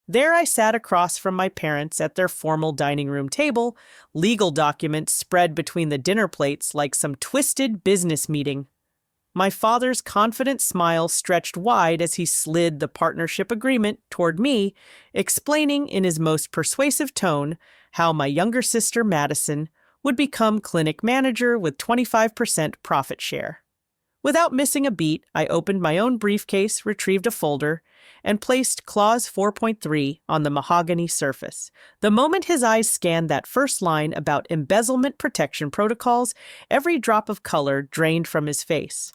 There I sat across from my parents at their formal dining room table, legal documents spread between the dinner plates like some twisted business meeting. My father's confident smile stretched wide as he slid the partnership agreement toward me, explaining in his most persuasive tone how my younger sister, Madison, would become clinic manager with 25% profit share. Without missing a beat, I opened my own briefcase, retrieved a folder, and placed Clause 4.3 on the mahogany surface. The moment his eyes scanned that first line about embezzlement protection protocols, every drop of color drained from his face.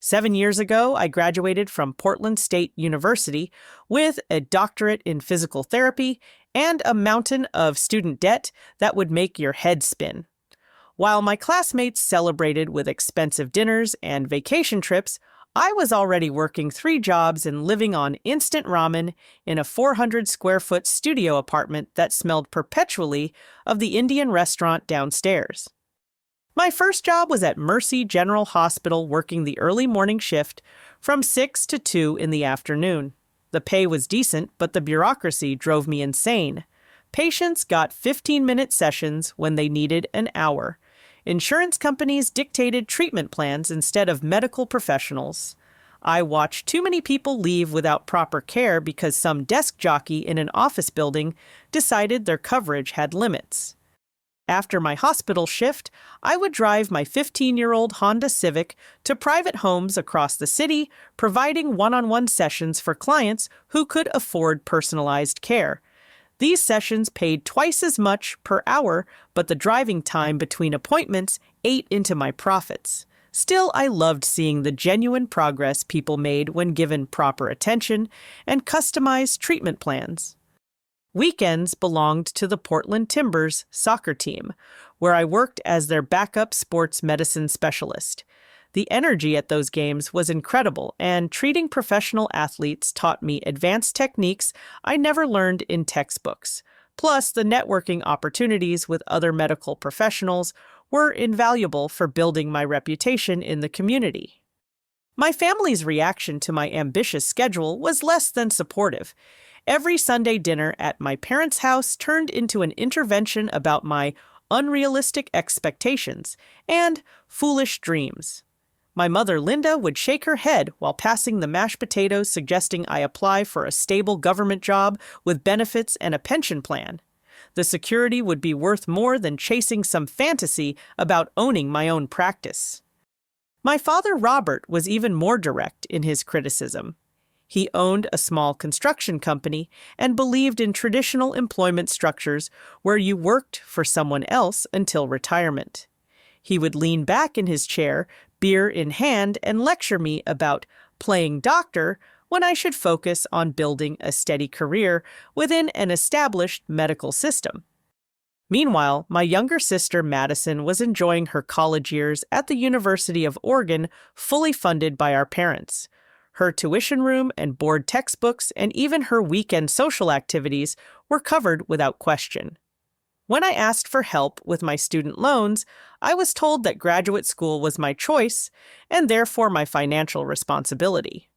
7 years ago, I graduated from Portland State University with a doctorate in physical therapy and a mountain of student debt that would make your head spin. While my classmates celebrated with expensive dinners and vacation trips, I was already working 3 jobs and living on instant ramen in a 400-square-foot studio apartment that smelled perpetually of the Indian restaurant downstairs. My first job was at Mercy General Hospital, working the early morning shift from 6 to 2 in the afternoon. The pay was decent, but the bureaucracy drove me insane. Patients got 15-minute sessions when they needed an hour. Insurance companies dictated treatment plans instead of medical professionals. I watched too many people leave without proper care because some desk jockey in an office building decided their coverage had limits. After my hospital shift, I would drive my 15-year-old Honda Civic to private homes across the city, providing one-on-one sessions for clients who could afford personalized care. These sessions paid twice as much per hour, but the driving time between appointments ate into my profits. Still, I loved seeing the genuine progress people made when given proper attention and customized treatment plans. Weekends belonged to the Portland Timbers soccer team, where I worked as their backup sports medicine specialist. The energy at those games was incredible, and treating professional athletes taught me advanced techniques I never learned in textbooks. Plus, the networking opportunities with other medical professionals were invaluable for building my reputation in the community. My family's reaction to my ambitious schedule was less than supportive. Every Sunday dinner at my parents' house turned into an intervention about my unrealistic expectations and foolish dreams. My mother, Linda, would shake her head while passing the mashed potatoes, suggesting I apply for a stable government job with benefits and a pension plan. The security would be worth more than chasing some fantasy about owning my own practice. My father, Robert, was even more direct in his criticism. He owned a small construction company and believed in traditional employment structures where you worked for someone else until retirement. He would lean back in his chair, beer in hand, and lecture me about playing doctor when I should focus on building a steady career within an established medical system. Meanwhile, my younger sister Madison was enjoying her college years at the University of Oregon, fully funded by our parents. Her tuition room and board textbooks and even her weekend social activities were covered without question. When I asked for help with my student loans, I was told that graduate school was my choice and therefore my financial responsibility.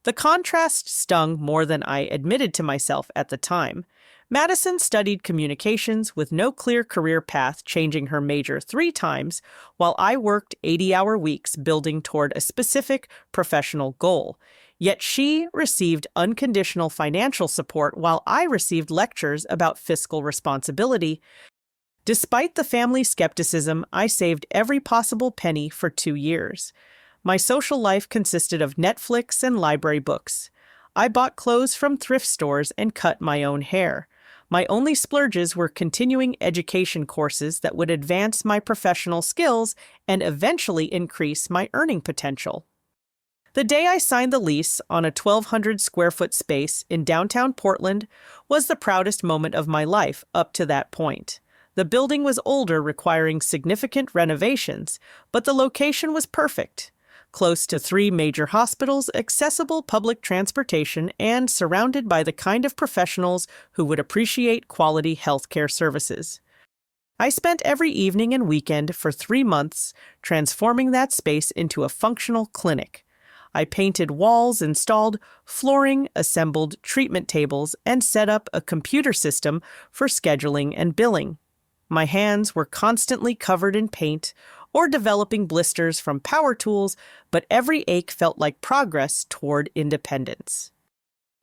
The contrast stung more than I admitted to myself at the time. Madison studied communications with no clear career path, changing her major 3 times, while I worked 80-hour weeks building toward a specific professional goal. Yet she received unconditional financial support while I received lectures about fiscal responsibility. Despite the family skepticism, I saved every possible penny for 2 years. My social life consisted of Netflix and library books. I bought clothes from thrift stores and cut my own hair. My only splurges were continuing education courses that would advance my professional skills and eventually increase my earning potential. The day I signed the lease on a 1,200-square-foot space in downtown Portland was the proudest moment of my life up to that point. The building was older, requiring significant renovations, but the location was perfect. Close to 3 major hospitals, accessible public transportation, and surrounded by the kind of professionals who would appreciate quality healthcare services. I spent every evening and weekend for 3 months transforming that space into a functional clinic. I painted walls, installed flooring, assembled treatment tables, and set up a computer system for scheduling and billing. My hands were constantly covered in paint or developing blisters from power tools, but every ache felt like progress toward independence.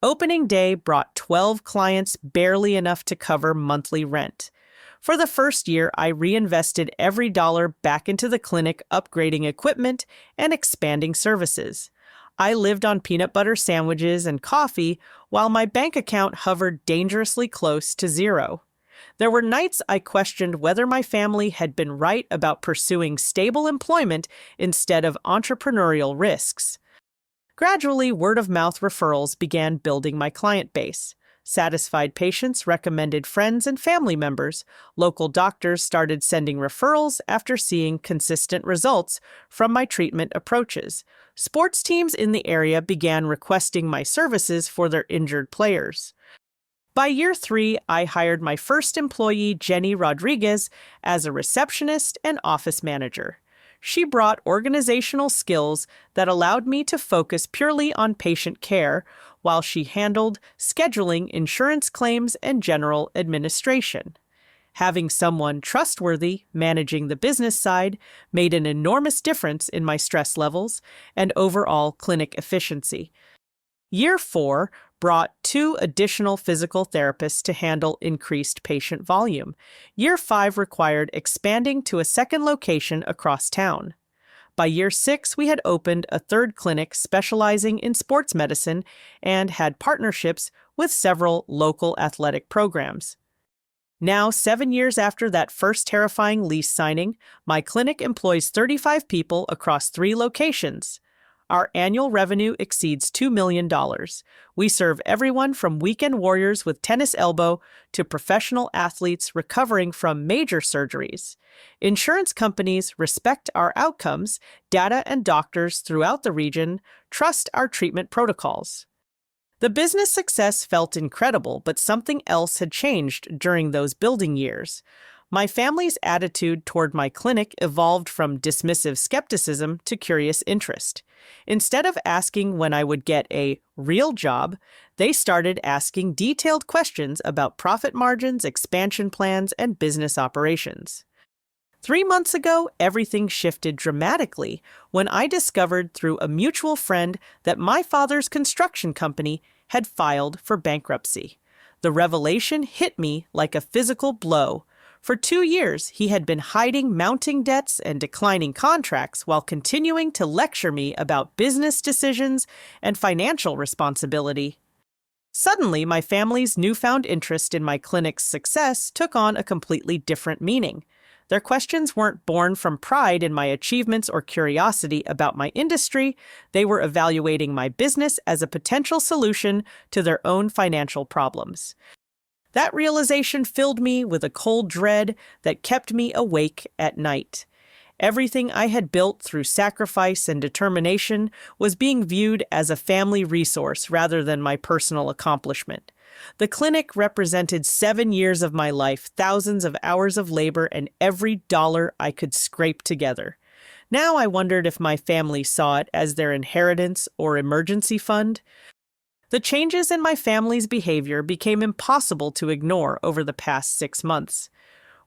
Opening day brought 12 clients, barely enough to cover monthly rent. For the first year, I reinvested every dollar back into the clinic, upgrading equipment and expanding services. I lived on peanut butter sandwiches and coffee while my bank account hovered dangerously close to zero. There were nights I questioned whether my family had been right about pursuing stable employment instead of entrepreneurial risks. Gradually, word-of-mouth referrals began building my client base. Satisfied patients recommended friends and family members. Local doctors started sending referrals after seeing consistent results from my treatment approaches. Sports teams in the area began requesting my services for their injured players. By year 3, I hired my first employee, Jenny Rodriguez, as a receptionist and office manager. She brought organizational skills that allowed me to focus purely on patient care, while she handled scheduling, insurance claims, and general administration. Having someone trustworthy managing the business side made an enormous difference in my stress levels and overall clinic efficiency. Year 4 brought 2 additional physical therapists to handle increased patient volume. Year 5 required expanding to a second location across town. By year 6, we had opened a third clinic specializing in sports medicine and had partnerships with several local athletic programs. Now, 7 years after that first terrifying lease signing, my clinic employs 35 people across 3 locations. Our annual revenue exceeds $2 million. We serve everyone from weekend warriors with tennis elbow to professional athletes recovering from major surgeries. Insurance companies respect our outcomes, data, and doctors throughout the region trust our treatment protocols. The business success felt incredible, but something else had changed during those building years. My family's attitude toward my clinic evolved from dismissive skepticism to curious interest. Instead of asking when I would get a real job, they started asking detailed questions about profit margins, expansion plans, and business operations. 3 months ago, everything shifted dramatically when I discovered through a mutual friend that my father's construction company had filed for bankruptcy. The revelation hit me like a physical blow. For 2 years, he had been hiding mounting debts and declining contracts while continuing to lecture me about business decisions and financial responsibility. Suddenly, my family's newfound interest in my clinic's success took on a completely different meaning. Their questions weren't born from pride in my achievements or curiosity about my industry. They were evaluating my business as a potential solution to their own financial problems. That realization filled me with a cold dread that kept me awake at night. Everything I had built through sacrifice and determination was being viewed as a family resource rather than my personal accomplishment. The clinic represented 7 years of my life, thousands of hours of labor, and every dollar I could scrape together. Now I wondered if my family saw it as their inheritance or emergency fund. The changes in my family's behavior became impossible to ignore over the past 6 months.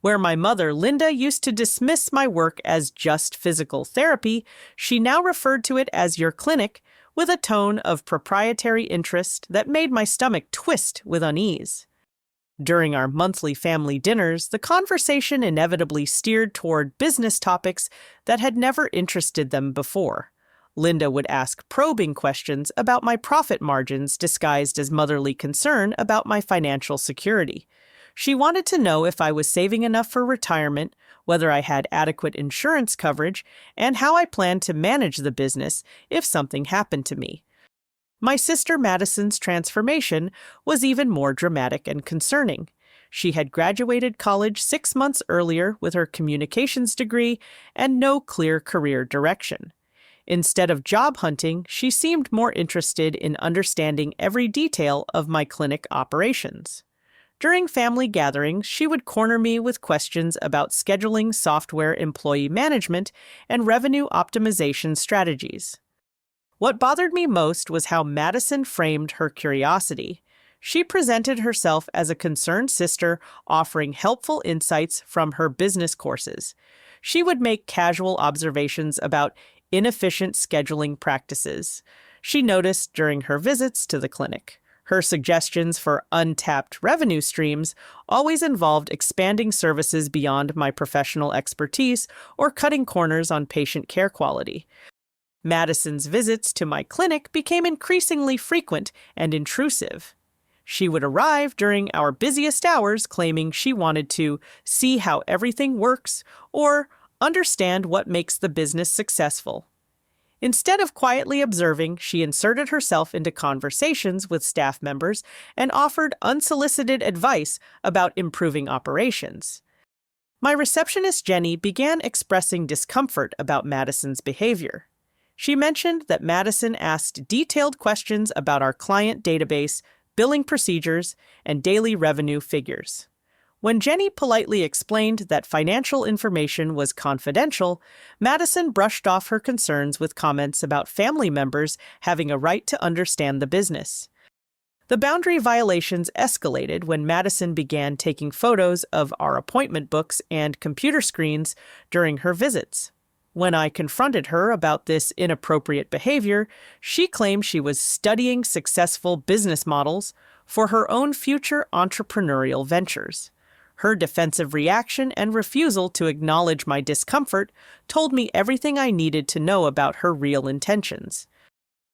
Where my mother, Linda, used to dismiss my work as just physical therapy, she now referred to it as your clinic, with a tone of proprietary interest that made my stomach twist with unease. During our monthly family dinners, the conversation inevitably steered toward business topics that had never interested them before. Linda would ask probing questions about my profit margins disguised as motherly concern about my financial security. She wanted to know if I was saving enough for retirement, whether I had adequate insurance coverage, and how I planned to manage the business if something happened to me. My sister Madison's transformation was even more dramatic and concerning. She had graduated college 6 months earlier with her communications degree and no clear career direction. Instead of job hunting, she seemed more interested in understanding every detail of my clinic operations. During family gatherings, she would corner me with questions about scheduling, software, employee management, and revenue optimization strategies. What bothered me most was how Madison framed her curiosity. She presented herself as a concerned sister, offering helpful insights from her business courses. She would make casual observations about inefficient scheduling practices she noticed during her visits to the clinic. Her suggestions for untapped revenue streams always involved expanding services beyond my professional expertise or cutting corners on patient care quality. Madison's visits to my clinic became increasingly frequent and intrusive. She would arrive during our busiest hours claiming she wanted to see how everything works or understand what makes the business successful. Instead of quietly observing, she inserted herself into conversations with staff members and offered unsolicited advice about improving operations. My receptionist Jenny began expressing discomfort about Madison's behavior. She mentioned that Madison asked detailed questions about our client database, billing procedures, and daily revenue figures. When Jenny politely explained that financial information was confidential, Madison brushed off her concerns with comments about family members having a right to understand the business. The boundary violations escalated when Madison began taking photos of our appointment books and computer screens during her visits. When I confronted her about this inappropriate behavior, she claimed she was studying successful business models for her own future entrepreneurial ventures. Her defensive reaction and refusal to acknowledge my discomfort told me everything I needed to know about her real intentions.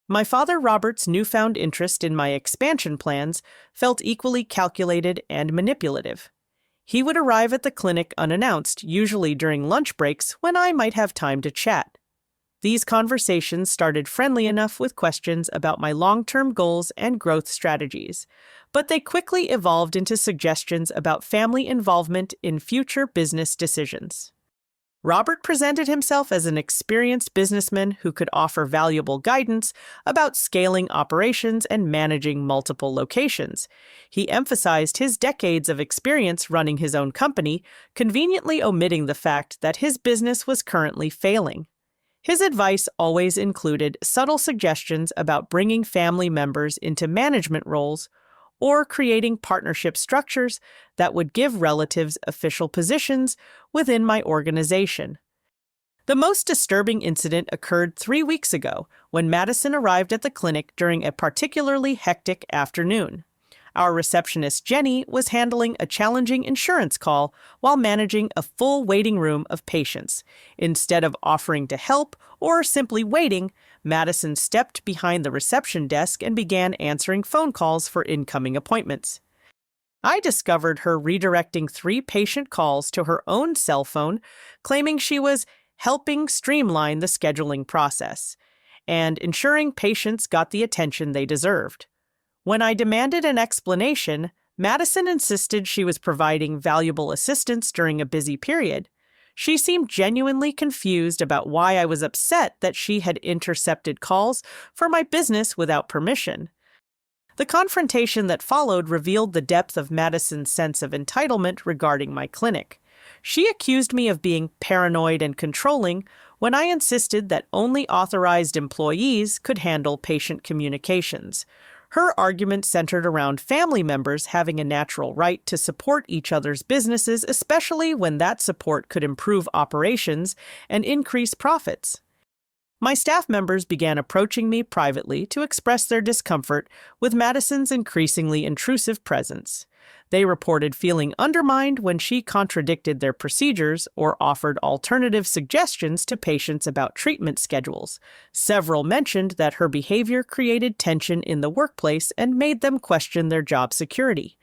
My father Robert's newfound interest in my expansion plans felt equally calculated and manipulative. He would arrive at the clinic unannounced, usually during lunch breaks when I might have time to chat. These conversations started friendly enough with questions about my long-term goals and growth strategies, but they quickly evolved into suggestions about family involvement in future business decisions. Robert presented himself as an experienced businessman who could offer valuable guidance about scaling operations and managing multiple locations. He emphasized his decades of experience running his own company, conveniently omitting the fact that his business was currently failing. His advice always included subtle suggestions about bringing family members into management roles or creating partnership structures that would give relatives official positions within my organization. The most disturbing incident occurred 3 weeks ago when Madison arrived at the clinic during a particularly hectic afternoon. Our receptionist Jenny was handling a challenging insurance call while managing a full waiting room of patients. Instead of offering to help or simply waiting, Madison stepped behind the reception desk and began answering phone calls for incoming appointments. I discovered her redirecting 3 patient calls to her own cell phone, claiming she was helping streamline the scheduling process and ensuring patients got the attention they deserved. When I demanded an explanation, Madison insisted she was providing valuable assistance during a busy period. She seemed genuinely confused about why I was upset that she had intercepted calls for my business without permission. The confrontation that followed revealed the depth of Madison's sense of entitlement regarding my clinic. She accused me of being paranoid and controlling when I insisted that only authorized employees could handle patient communications. Her argument centered around family members having a natural right to support each other's businesses, especially when that support could improve operations and increase profits. My staff members began approaching me privately to express their discomfort with Madison's increasingly intrusive presence. They reported feeling undermined when she contradicted their procedures or offered alternative suggestions to patients about treatment schedules. Several mentioned that her behavior created tension in the workplace and made them question their job security.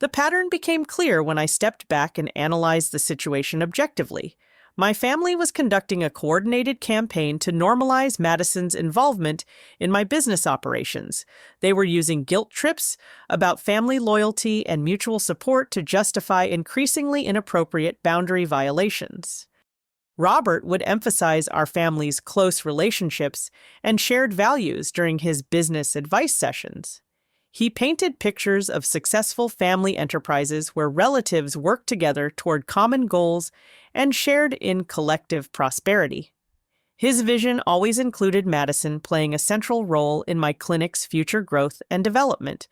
The pattern became clear when I stepped back and analyzed the situation objectively. My family was conducting a coordinated campaign to normalize Madison's involvement in my business operations. They were using guilt trips about family loyalty and mutual support to justify increasingly inappropriate boundary violations. Robert would emphasize our family's close relationships and shared values during his business advice sessions. He painted pictures of successful family enterprises where relatives worked together toward common goals and shared in collective prosperity. His vision always included Madison playing a central role in my clinic's future growth and development.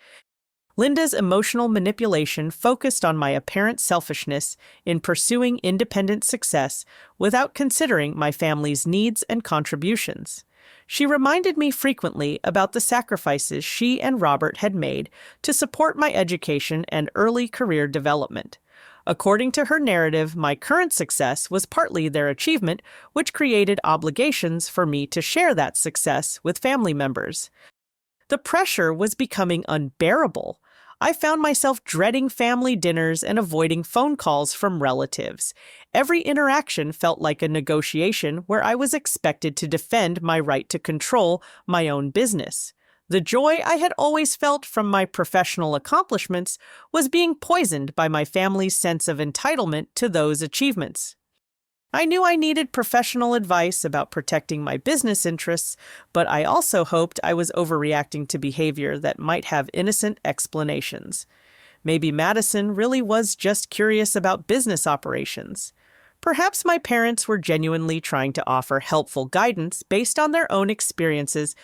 Linda's emotional manipulation focused on my apparent selfishness in pursuing independent success without considering my family's needs and contributions. She reminded me frequently about the sacrifices she and Robert had made to support my education and early career development. According to her narrative, my current success was partly their achievement, which created obligations for me to share that success with family members. The pressure was becoming unbearable. I found myself dreading family dinners and avoiding phone calls from relatives. Every interaction felt like a negotiation where I was expected to defend my right to control my own business. The joy I had always felt from my professional accomplishments was being poisoned by my family's sense of entitlement to those achievements. I knew I needed professional advice about protecting my business interests, but I also hoped I was overreacting to behavior that might have innocent explanations. Maybe Madison really was just curious about business operations. Perhaps my parents were genuinely trying to offer helpful guidance based on their own experiences.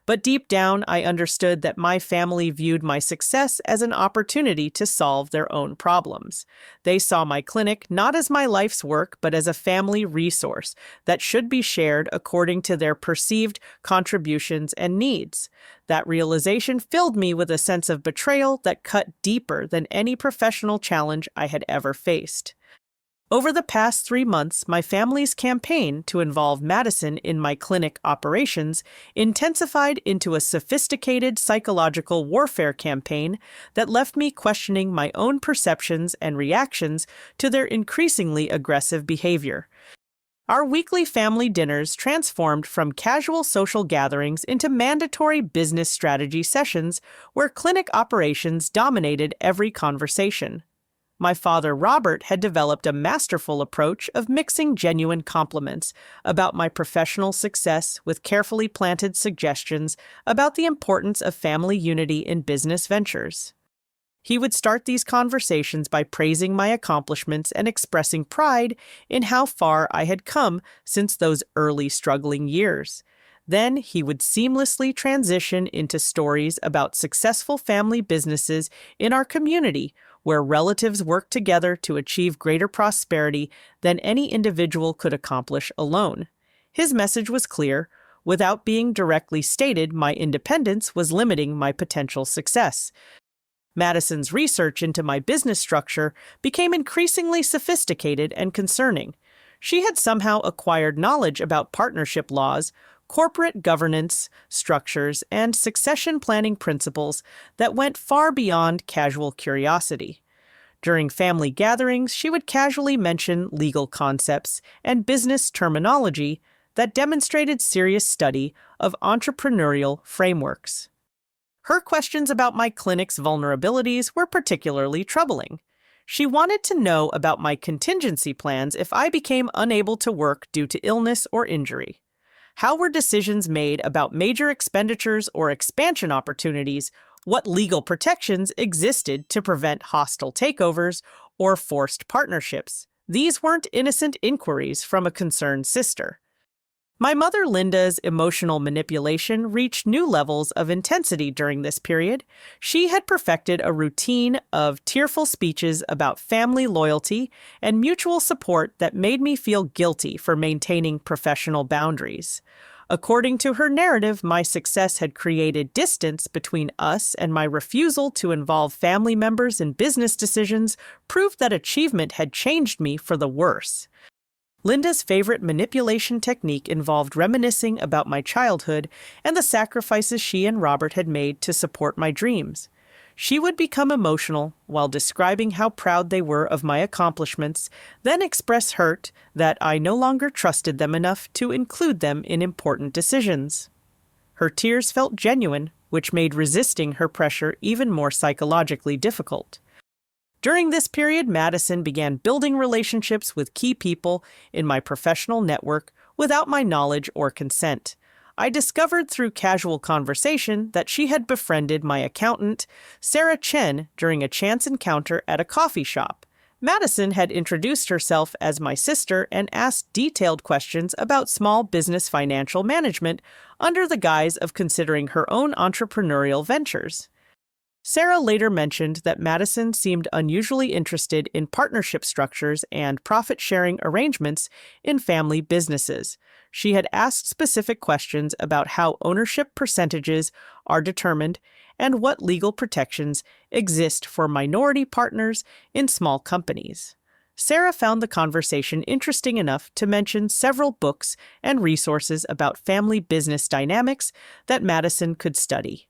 But deep down, I understood that my family viewed my success as an opportunity to solve their own problems. They saw my clinic not as my life's work, but as a family resource that should be shared according to their perceived contributions and needs. That realization filled me with a sense of betrayal that cut deeper than any professional challenge I had ever faced. Over the past 3 months, my family's campaign to involve Madison in my clinic operations intensified into a sophisticated psychological warfare campaign that left me questioning my own perceptions and reactions to their increasingly aggressive behavior. Our weekly family dinners transformed from casual social gatherings into mandatory business strategy sessions where clinic operations dominated every conversation. My father, Robert, had developed a masterful approach of mixing genuine compliments about my professional success with carefully planted suggestions about the importance of family unity in business ventures. He would start these conversations by praising my accomplishments and expressing pride in how far I had come since those early struggling years. Then he would seamlessly transition into stories about successful family businesses in our community, where relatives work together to achieve greater prosperity than any individual could accomplish alone. His message was clear. Without being directly stated, my independence was limiting my potential success. Madison's research into my business structure became increasingly sophisticated and concerning. She had somehow acquired knowledge about partnership laws, corporate governance structures, and succession planning principles that went far beyond casual curiosity. During family gatherings, she would casually mention legal concepts and business terminology that demonstrated serious study of entrepreneurial frameworks. Her questions about my clinic's vulnerabilities were particularly troubling. She wanted to know about my contingency plans if I became unable to work due to illness or injury. How were decisions made about major expenditures or expansion opportunities? What legal protections existed to prevent hostile takeovers or forced partnerships? These weren't innocent inquiries from a concerned sister. My mother Linda's emotional manipulation reached new levels of intensity during this period. She had perfected a routine of tearful speeches about family loyalty and mutual support that made me feel guilty for maintaining professional boundaries. According to her narrative, my success had created distance between us, and my refusal to involve family members in business decisions proved that achievement had changed me for the worse. Linda's favorite manipulation technique involved reminiscing about my childhood and the sacrifices she and Robert had made to support my dreams. She would become emotional while describing how proud they were of my accomplishments, then express hurt that I no longer trusted them enough to include them in important decisions. Her tears felt genuine, which made resisting her pressure even more psychologically difficult. During this period, Madison began building relationships with key people in my professional network without my knowledge or consent. I discovered through casual conversation that she had befriended my accountant, Sarah Chen, during a chance encounter at a coffee shop. Madison had introduced herself as my sister and asked detailed questions about small business financial management under the guise of considering her own entrepreneurial ventures. Sarah later mentioned that Madison seemed unusually interested in partnership structures and profit-sharing arrangements in family businesses. She had asked specific questions about how ownership percentages are determined and what legal protections exist for minority partners in small companies. Sarah found the conversation interesting enough to mention several books and resources about family business dynamics that Madison could study.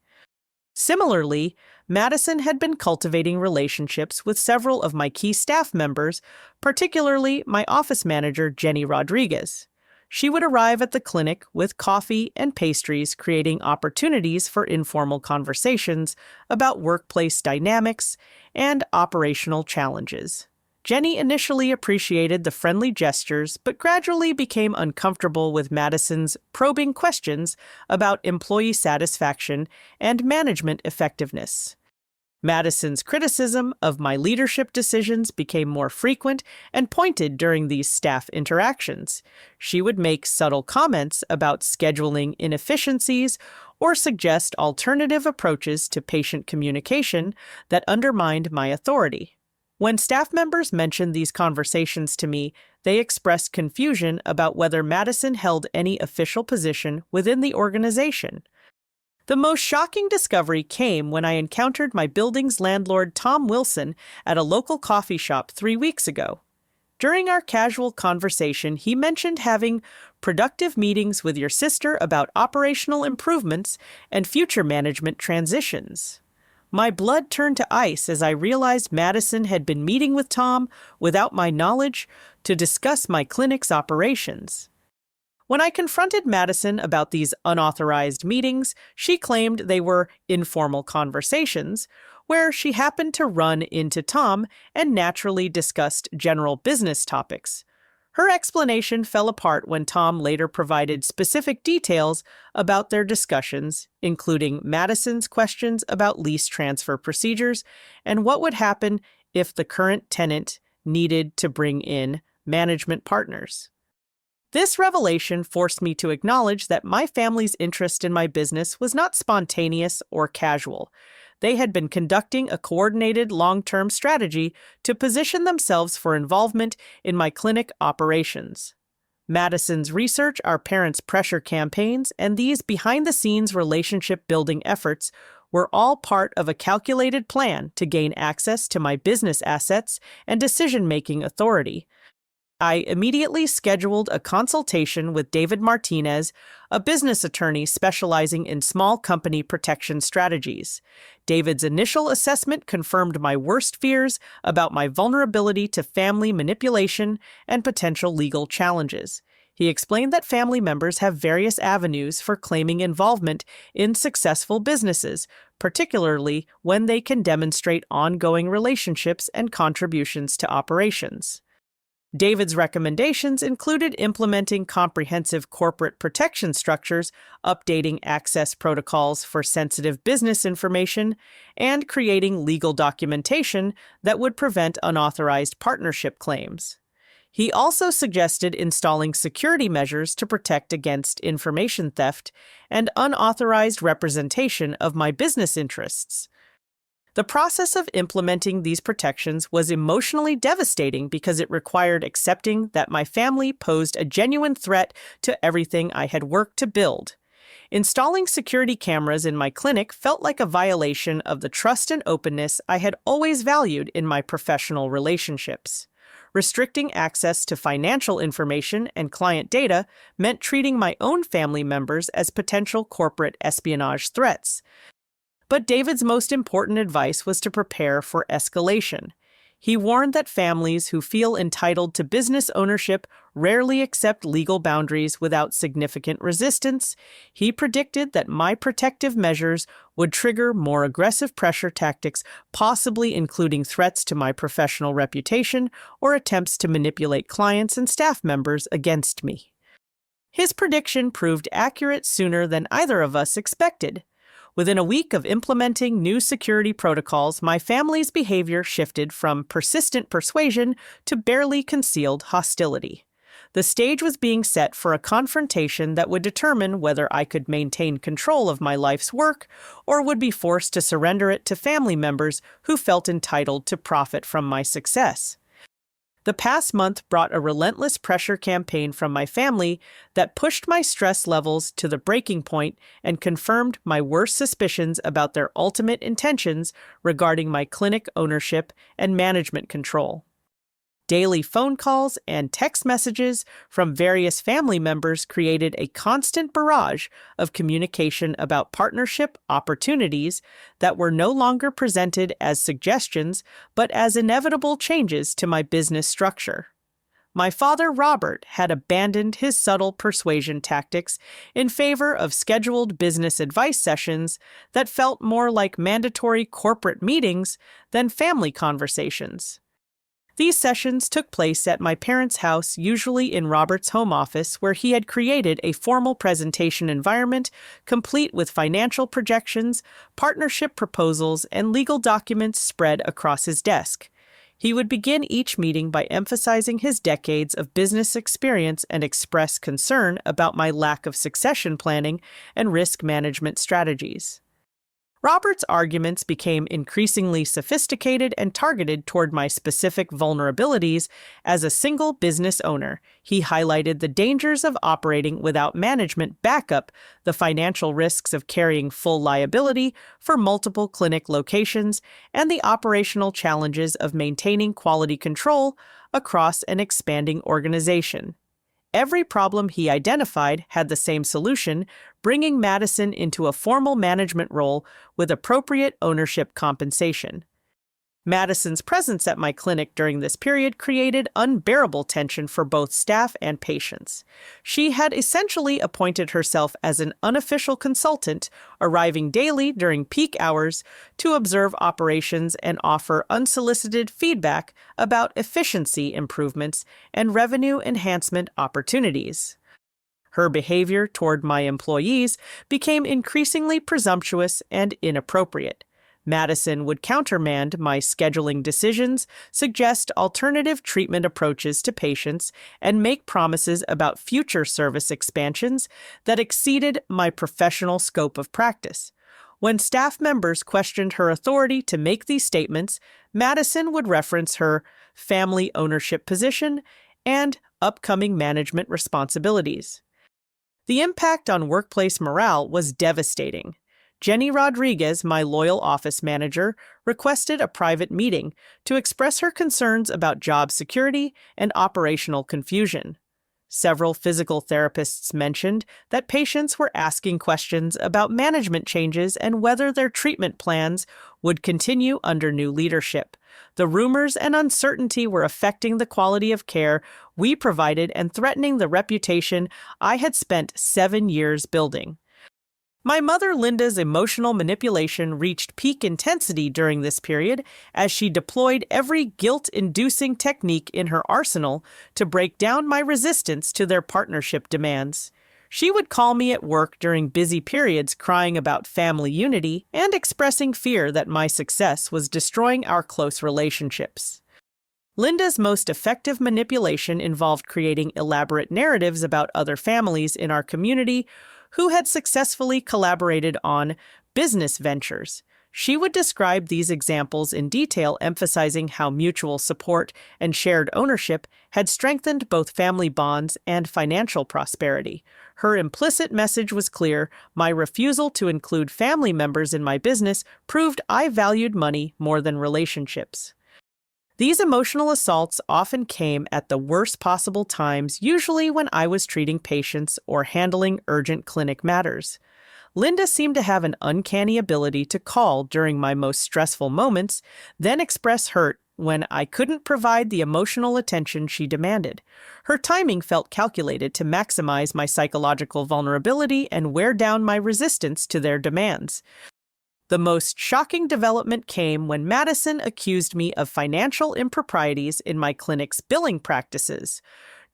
Similarly, Madison had been cultivating relationships with several of my key staff members, particularly my office manager, Jenny Rodriguez. She would arrive at the clinic with coffee and pastries, creating opportunities for informal conversations about workplace dynamics and operational challenges. Jenny initially appreciated the friendly gestures, but gradually became uncomfortable with Madison's probing questions about employee satisfaction and management effectiveness. Madison's criticism of my leadership decisions became more frequent and pointed during these staff interactions. She would make subtle comments about scheduling inefficiencies or suggest alternative approaches to patient communication that undermined my authority. When staff members mentioned these conversations to me, they expressed confusion about whether Madison held any official position within the organization. The most shocking discovery came when I encountered my building's landlord, Tom Wilson, at a local coffee shop 3 weeks ago. During our casual conversation, he mentioned having productive meetings with your sister about operational improvements and future management transitions. My blood turned to ice as I realized Madison had been meeting with Tom without my knowledge to discuss my clinic's operations. When I confronted Madison about these unauthorized meetings, she claimed they were informal conversations, where she happened to run into Tom and naturally discussed general business topics. Her explanation fell apart when Tom later provided specific details about their discussions, including Madison's questions about lease transfer procedures and what would happen if the current tenant needed to bring in management partners. This revelation forced me to acknowledge that my family's interest in my business was not spontaneous or casual. They had been conducting a coordinated long-term strategy to position themselves for involvement in my clinic operations. Madison's research, our parents' pressure campaigns, and these behind-the-scenes relationship-building efforts were all part of a calculated plan to gain access to my business assets and decision-making authority. I immediately scheduled a consultation with David Martinez, a business attorney specializing in small company protection strategies. David's initial assessment confirmed my worst fears about my vulnerability to family manipulation and potential legal challenges. He explained that family members have various avenues for claiming involvement in successful businesses, particularly when they can demonstrate ongoing relationships and contributions to operations. David's recommendations included implementing comprehensive corporate protection structures, updating access protocols for sensitive business information, and creating legal documentation that would prevent unauthorized partnership claims. He also suggested installing security measures to protect against information theft and unauthorized representation of my business interests. The process of implementing these protections was emotionally devastating because it required accepting that my family posed a genuine threat to everything I had worked to build. Installing security cameras in my clinic felt like a violation of the trust and openness I had always valued in my professional relationships. Restricting access to financial information and client data meant treating my own family members as potential corporate espionage threats. But David's most important advice was to prepare for escalation. He warned that families who feel entitled to business ownership rarely accept legal boundaries without significant resistance. He predicted that my protective measures would trigger more aggressive pressure tactics, possibly including threats to my professional reputation or attempts to manipulate clients and staff members against me. His prediction proved accurate sooner than either of us expected. Within a week of implementing new security protocols, my family's behavior shifted from persistent persuasion to barely concealed hostility. The stage was being set for a confrontation that would determine whether I could maintain control of my life's work or would be forced to surrender it to family members who felt entitled to profit from my success. The past month brought a relentless pressure campaign from my family that pushed my stress levels to the breaking point and confirmed my worst suspicions about their ultimate intentions regarding my clinic ownership and management control. Daily phone calls and text messages from various family members created a constant barrage of communication about partnership opportunities that were no longer presented as suggestions, but as inevitable changes to my business structure. My father, Robert, had abandoned his subtle persuasion tactics in favor of scheduled business advice sessions that felt more like mandatory corporate meetings than family conversations. These sessions took place at my parents' house, usually in Robert's home office, where he had created a formal presentation environment complete with financial projections, partnership proposals, and legal documents spread across his desk. He would begin each meeting by emphasizing his decades of business experience and express concern about my lack of succession planning and risk management strategies. Robert's arguments became increasingly sophisticated and targeted toward my specific vulnerabilities as a single business owner. He highlighted the dangers of operating without management backup, the financial risks of carrying full liability for multiple clinic locations, and the operational challenges of maintaining quality control across an expanding organization. Every problem he identified had the same solution, bringing Madison into a formal management role with appropriate ownership compensation. Madison's presence at my clinic during this period created unbearable tension for both staff and patients. She had essentially appointed herself as an unofficial consultant, arriving daily during peak hours to observe operations and offer unsolicited feedback about efficiency improvements and revenue enhancement opportunities. Her behavior toward my employees became increasingly presumptuous and inappropriate. Madison would countermand my scheduling decisions, suggest alternative treatment approaches to patients, and make promises about future service expansions that exceeded my professional scope of practice. When staff members questioned her authority to make these statements, Madison would reference her family ownership position and upcoming management responsibilities. The impact on workplace morale was devastating. Jenny Rodriguez, my loyal office manager, requested a private meeting to express her concerns about job security and operational confusion. Several physical therapists mentioned that patients were asking questions about management changes and whether their treatment plans would continue under new leadership. The rumors and uncertainty were affecting the quality of care we provided and threatening the reputation I had spent 7 years building. My mother Linda's emotional manipulation reached peak intensity during this period as she deployed every guilt-inducing technique in her arsenal to break down my resistance to their partnership demands. She would call me at work during busy periods crying about family unity and expressing fear that my success was destroying our close relationships. Linda's most effective manipulation involved creating elaborate narratives about other families in our community who had successfully collaborated on business ventures. She would describe these examples in detail, emphasizing how mutual support and shared ownership had strengthened both family bonds and financial prosperity. Her implicit message was clear: my refusal to include family members in my business proved I valued money more than relationships. These emotional assaults often came at the worst possible times, usually when I was treating patients or handling urgent clinic matters. Linda seemed to have an uncanny ability to call during my most stressful moments, then express hurt when I couldn't provide the emotional attention she demanded. Her timing felt calculated to maximize my psychological vulnerability and wear down my resistance to their demands. The most shocking development came when Madison accused me of financial improprieties in my clinic's billing practices.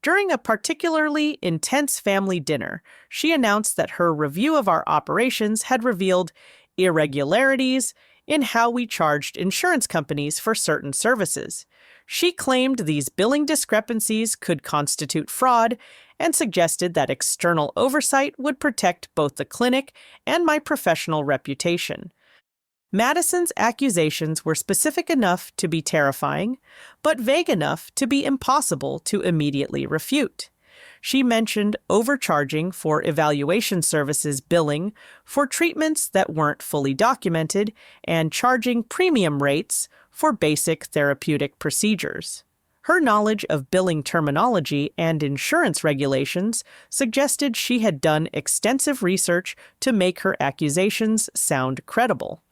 During a particularly intense family dinner, she announced that her review of our operations had revealed irregularities in how we charged insurance companies for certain services. She claimed these billing discrepancies could constitute fraud and suggested that external oversight would protect both the clinic and my professional reputation. Madison's accusations were specific enough to be terrifying, but vague enough to be impossible to immediately refute. She mentioned overcharging for evaluation services billing for treatments that weren't fully documented and charging premium rates for basic therapeutic procedures. Her knowledge of billing terminology and insurance regulations suggested she had done extensive research to make her accusations sound credible.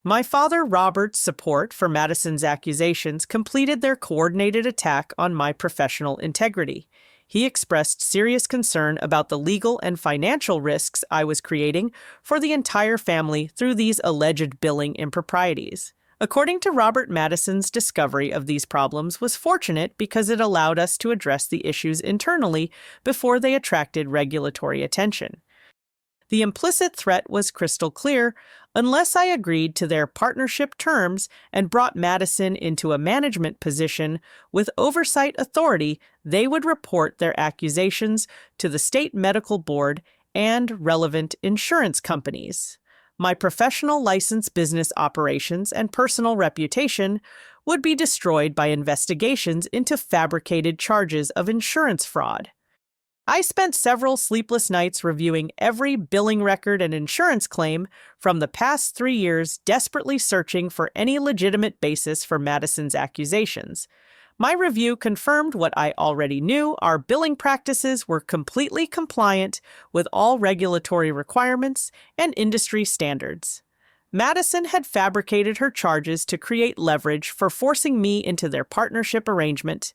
My father Robert's support for Madison's accusations completed their coordinated attack on my professional integrity. He expressed serious concern about the legal and financial risks I was creating for the entire family through these alleged billing improprieties. According to Robert, Madison's discovery of these problems was fortunate because it allowed us to address the issues internally before they attracted regulatory attention. The implicit threat was crystal clear: unless I agreed to their partnership terms and brought Madison into a management position with oversight authority, they would report their accusations to the state medical board and relevant insurance companies. My professional license, business operations, and personal reputation would be destroyed by investigations into fabricated charges of insurance fraud. I spent several sleepless nights reviewing every billing record and insurance claim from the past 3 years, desperately searching for any legitimate basis for Madison's accusations. My review confirmed what I already knew: our billing practices were completely compliant with all regulatory requirements and industry standards. Madison had fabricated her charges to create leverage for forcing me into their partnership arrangement.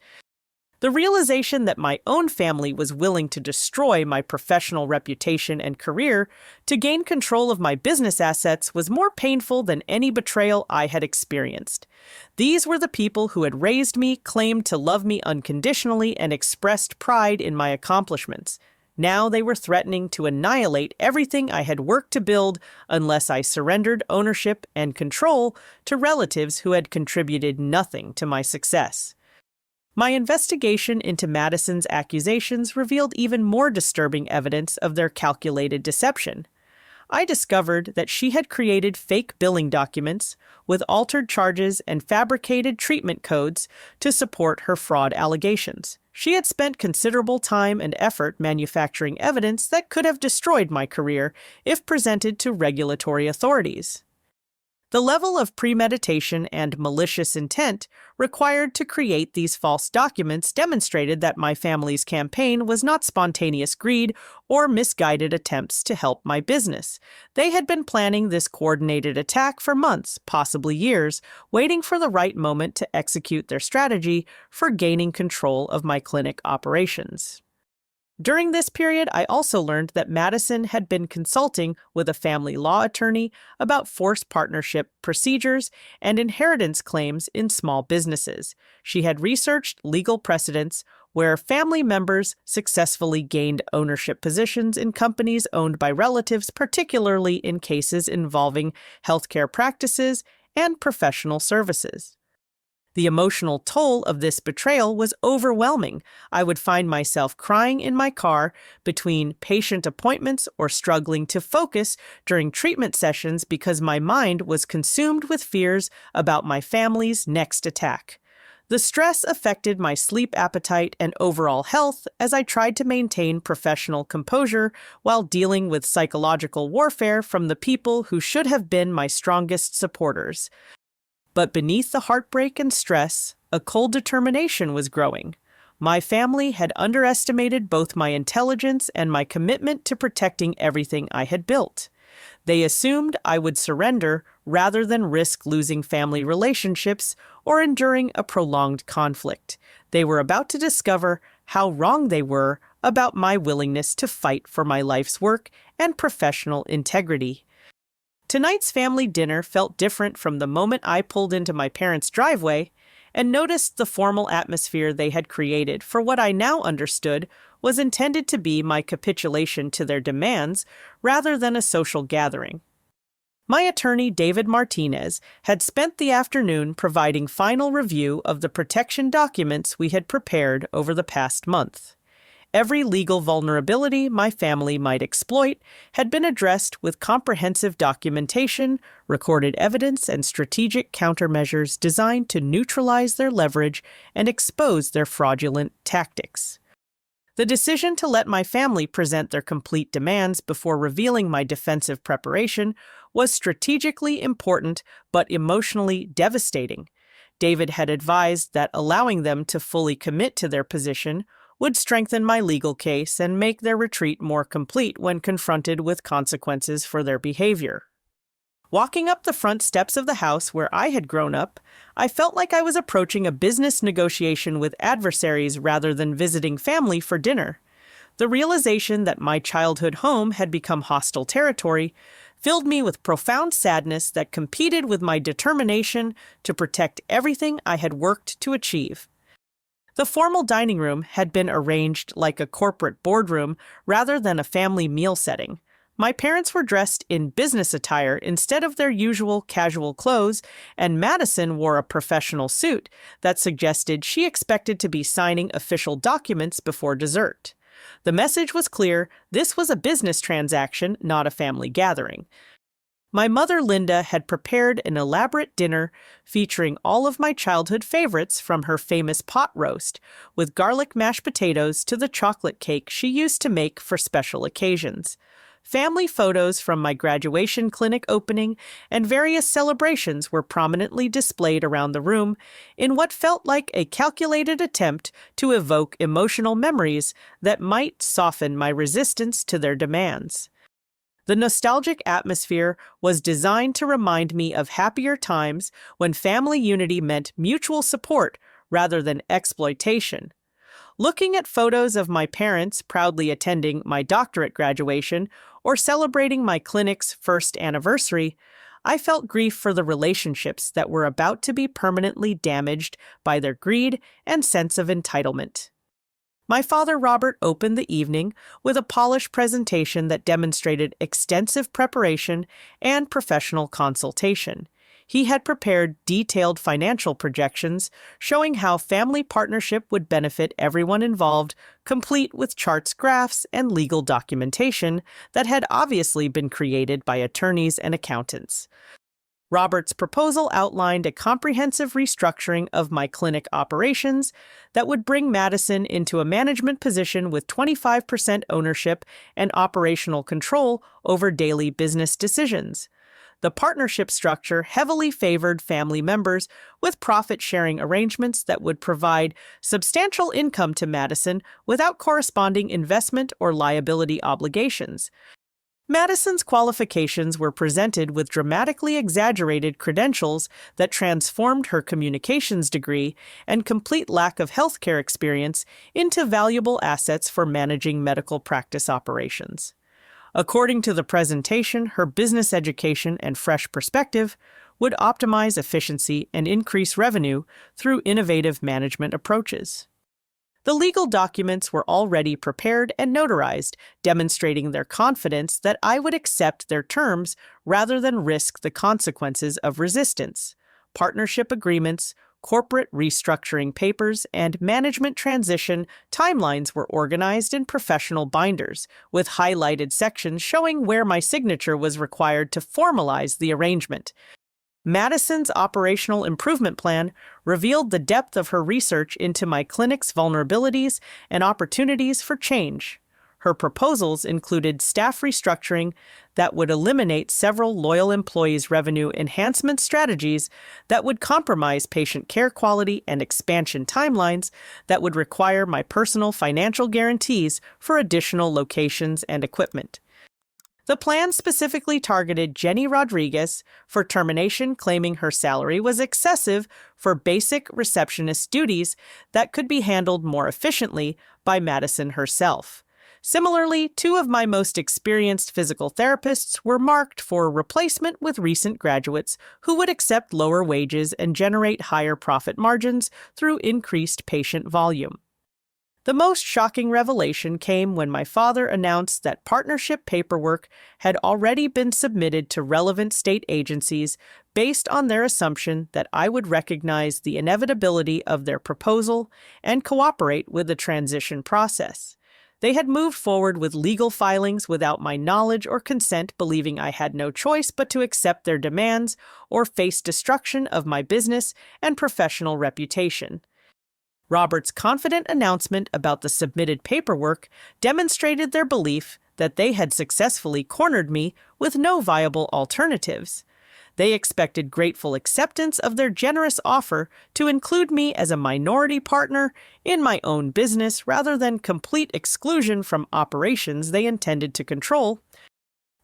The realization that my own family was willing to destroy my professional reputation and career to gain control of my business assets was more painful than any betrayal I had experienced. These were the people who had raised me, claimed to love me unconditionally, and expressed pride in my accomplishments. Now they were threatening to annihilate everything I had worked to build unless I surrendered ownership and control to relatives who had contributed nothing to my success. My investigation into Madison's accusations revealed even more disturbing evidence of their calculated deception. I discovered that she had created fake billing documents with altered charges and fabricated treatment codes to support her fraud allegations. She had spent considerable time and effort manufacturing evidence that could have destroyed my career if presented to regulatory authorities. The level of premeditation and malicious intent required to create these false documents demonstrated that my family's campaign was not spontaneous greed or misguided attempts to help my business. They had been planning this coordinated attack for months, possibly years, waiting for the right moment to execute their strategy for gaining control of my clinic operations. During this period, I also learned that Madison had been consulting with a family law attorney about forced partnership procedures and inheritance claims in small businesses. She had researched legal precedents where family members successfully gained ownership positions in companies owned by relatives, particularly in cases involving healthcare practices and professional services. The emotional toll of this betrayal was overwhelming. I would find myself crying in my car between patient appointments or struggling to focus during treatment sessions because my mind was consumed with fears about my family's next attack. The stress affected my sleep appetite and overall health as I tried to maintain professional composure while dealing with psychological warfare from the people who should have been my strongest supporters. But beneath the heartbreak and stress, a cold determination was growing. My family had underestimated both my intelligence and my commitment to protecting everything I had built. They assumed I would surrender rather than risk losing family relationships or enduring a prolonged conflict. They were about to discover how wrong they were about my willingness to fight for my life's work and professional integrity. Tonight's family dinner felt different from the moment I pulled into my parents' driveway and noticed the formal atmosphere they had created for what I now understood was intended to be my capitulation to their demands rather than a social gathering. My attorney, David Martinez, had spent the afternoon providing final review of the protection documents we had prepared over the past month. Every legal vulnerability my family might exploit had been addressed with comprehensive documentation, recorded evidence, and strategic countermeasures designed to neutralize their leverage and expose their fraudulent tactics. The decision to let my family present their complete demands before revealing my defensive preparation was strategically important but emotionally devastating. David had advised that allowing them to fully commit to their position would strengthen my legal case and make their retreat more complete when confronted with consequences for their behavior. Walking up the front steps of the house where I had grown up, I felt like I was approaching a business negotiation with adversaries rather than visiting family for dinner. The realization that my childhood home had become hostile territory filled me with profound sadness that competed with my determination to protect everything I had worked to achieve. The formal dining room had been arranged like a corporate boardroom rather than a family meal setting. My parents were dressed in business attire instead of their usual casual clothes, and Madison wore a professional suit that suggested she expected to be signing official documents before dessert. The message was clear: this was a business transaction, not a family gathering. My mother, Linda, had prepared an elaborate dinner featuring all of my childhood favorites, from her famous pot roast with garlic mashed potatoes to the chocolate cake she used to make for special occasions. Family photos from my graduation clinic opening and various celebrations were prominently displayed around the room in what felt like a calculated attempt to evoke emotional memories that might soften my resistance to their demands. The nostalgic atmosphere was designed to remind me of happier times when family unity meant mutual support rather than exploitation. Looking at photos of my parents proudly attending my doctorate graduation or celebrating my clinic's first anniversary, I felt grief for the relationships that were about to be permanently damaged by their greed and sense of entitlement. My father, Robert, opened the evening with a polished presentation that demonstrated extensive preparation and professional consultation. He had prepared detailed financial projections showing how family partnership would benefit everyone involved, complete with charts, graphs, and legal documentation that had obviously been created by attorneys and accountants. Robert's proposal outlined a comprehensive restructuring of my clinic operations that would bring Madison into a management position with 25% ownership and operational control over daily business decisions. The partnership structure heavily favored family members with profit-sharing arrangements that would provide substantial income to Madison without corresponding investment or liability obligations. Madison's qualifications were presented with dramatically exaggerated credentials that transformed her communications degree and complete lack of healthcare experience into valuable assets for managing medical practice operations. According to the presentation, her business education and fresh perspective would optimize efficiency and increase revenue through innovative management approaches. The legal documents were already prepared and notarized, demonstrating their confidence that I would accept their terms rather than risk the consequences of resistance. Partnership agreements, corporate restructuring papers, and management transition timelines were organized in professional binders, with highlighted sections showing where my signature was required to formalize the arrangement. Madison's operational improvement plan revealed the depth of her research into my clinic's vulnerabilities and opportunities for change. Her proposals included staff restructuring that would eliminate several loyal employees' revenue enhancement strategies that would compromise patient care quality and expansion timelines that would require my personal financial guarantees for additional locations and equipment. The plan specifically targeted Jenny Rodriguez for termination, claiming her salary was excessive for basic receptionist duties that could be handled more efficiently by Madison herself. Similarly, 2 of my most experienced physical therapists were marked for replacement with recent graduates who would accept lower wages and generate higher profit margins through increased patient volume. The most shocking revelation came when my father announced that partnership paperwork had already been submitted to relevant state agencies based on their assumption that I would recognize the inevitability of their proposal and cooperate with the transition process. They had moved forward with legal filings without my knowledge or consent, believing I had no choice but to accept their demands or face destruction of my business and professional reputation. Robert's confident announcement about the submitted paperwork demonstrated their belief that they had successfully cornered me with no viable alternatives. They expected grateful acceptance of their generous offer to include me as a minority partner in my own business rather than complete exclusion from operations they intended to control.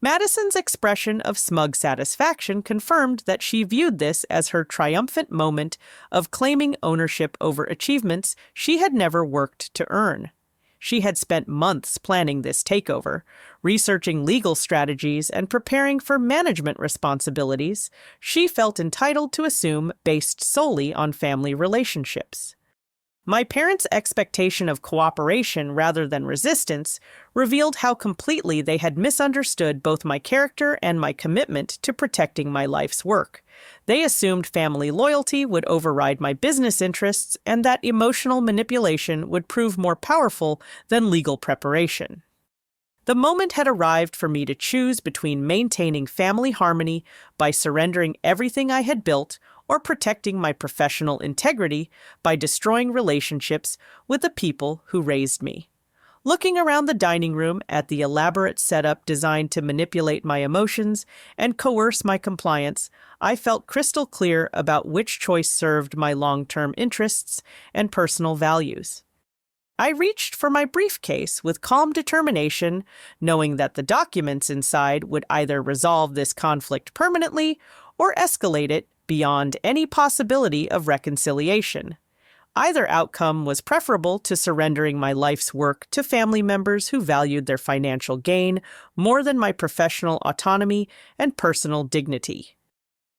Madison's expression of smug satisfaction confirmed that she viewed this as her triumphant moment of claiming ownership over achievements she had never worked to earn. She had spent months planning this takeover, researching legal strategies and preparing for management responsibilities she felt entitled to assume based solely on family relationships. My parents' expectation of cooperation rather than resistance revealed how completely they had misunderstood both my character and my commitment to protecting my life's work. They assumed family loyalty would override my business interests and that emotional manipulation would prove more powerful than legal preparation. The moment had arrived for me to choose between maintaining family harmony by surrendering everything I had built or protecting my professional integrity by destroying relationships with the people who raised me. Looking around the dining room at the elaborate setup designed to manipulate my emotions and coerce my compliance, I felt crystal clear about which choice served my long-term interests and personal values. I reached for my briefcase with calm determination, knowing that the documents inside would either resolve this conflict permanently or escalate it beyond any possibility of reconciliation. Either outcome was preferable to surrendering my life's work to family members who valued their financial gain more than my professional autonomy and personal dignity.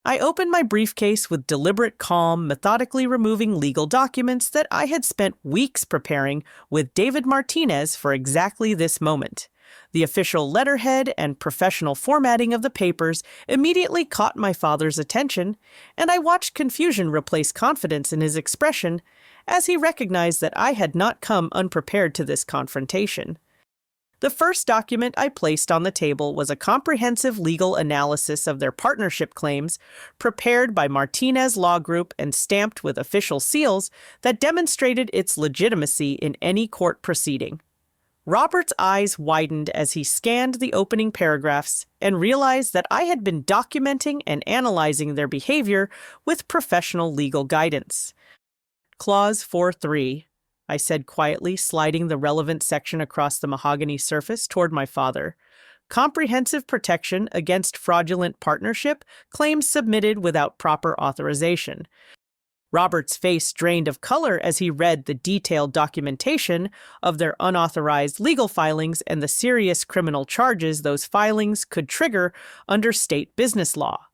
I opened my briefcase with deliberate calm, methodically removing legal documents that I had spent weeks preparing with David Martinez for exactly this moment. The official letterhead and professional formatting of the papers immediately caught my father's attention, and I watched confusion replace confidence in his expression as he recognized that I had not come unprepared to this confrontation. The first document I placed on the table was a comprehensive legal analysis of their partnership claims, prepared by Martinez Law Group and stamped with official seals that demonstrated its legitimacy in any court proceeding. Robert's eyes widened as he scanned the opening paragraphs and realized that I had been documenting and analyzing their behavior with professional legal guidance. Clause 4.3, I said quietly, sliding the relevant section across the mahogany surface toward my father. Comprehensive protection against fraudulent partnership claims submitted without proper authorization. Robert's face drained of color as he read the detailed documentation of their unauthorized legal filings and the serious criminal charges those filings could trigger under state business law.